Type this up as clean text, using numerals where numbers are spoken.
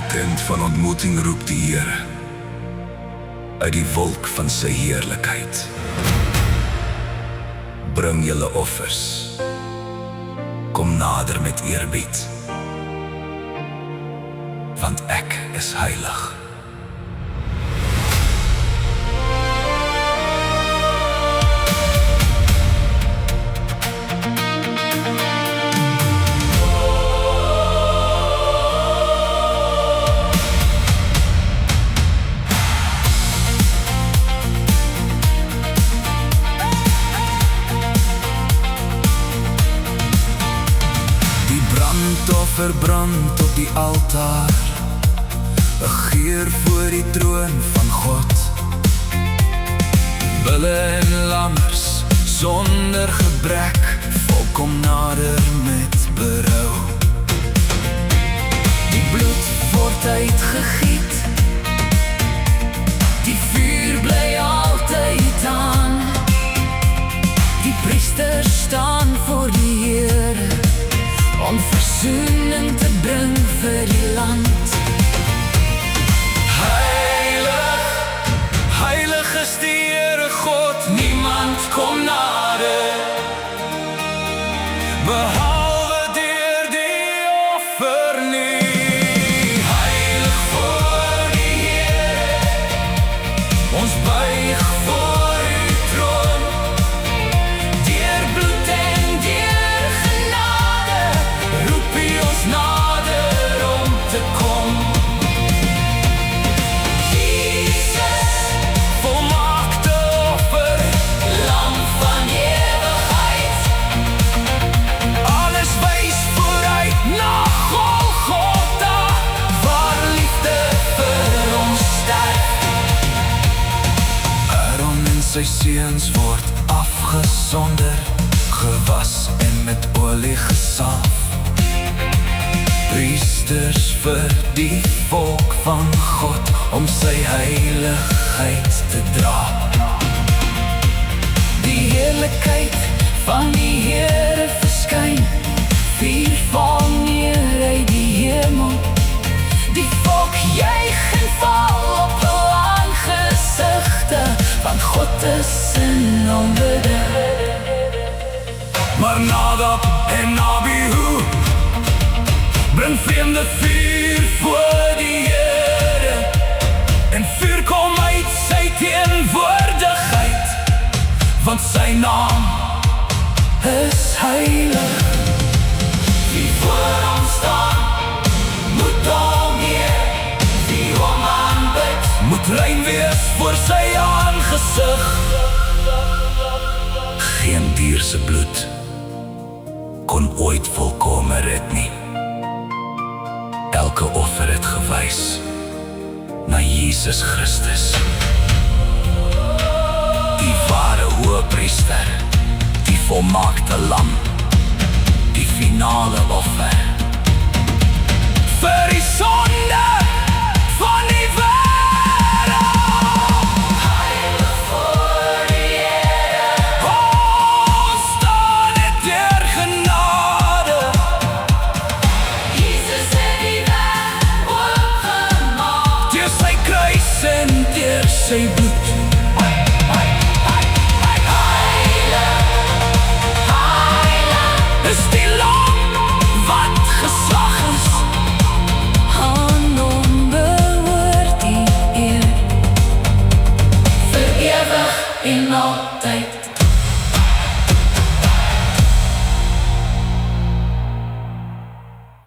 Tent van ontmoeting roep die Here uit die wolk van sy heerlikheid. Bring julle offers, kom nader met eerbied, want ek is heilig. Verbrand op die altaar, 'n geur voor die troon van God. Bulle en lammers sonder gebrek, volkom nader met berou. Die bloed word uitgegiet, die vuur bly altyd aan. Die priesters staan voor die Here om verzoening te bring vir die land. Heilig, heilig is die Here God, niemand kom nader, behalwe deur die offer nie. Heilig voor die Here, ons buig voor u troon, deur bloed en deur genade roep u ons nader om te kom. Jesus, volmaakte offer, lam van ewigheid. Alles wys vooruit na Golgotha, waar liefde vir ons sterf. Aaron en sy seuns word afgesonder, gewas en met olie gesalf. Priesters vir die volk van God, om sy heiligheid te dra. Die heerlikheid van die Here verskyn, vuur val neer uit die hemel. Die volk juig en val op hul aangesigte, want God is in aanbidding. Maar Nadab en Abihu bring vreemde vuur voor die Here, en vuur kom uit sy teenwoordigheid, want sy naam is heilig. Wie voor hom staan, moet hom eer, wie hom aanbid, moet rein wees voor sy aangesig. Geen dier se bloed kon ooit volkome red nie. Elke offer het gewys na Jesus Christus, die ware hoëpriester, die volmaakte lam, die finale offer vir die sonde van die wêreld. Heilig voor die Here, ons staan net deur genade. Jesus het die weg oopgemaak, deur sy kruis en deur sy bloed. Is die lam wat geslag is, aan hom behoort die eer, vir ewig en altyd.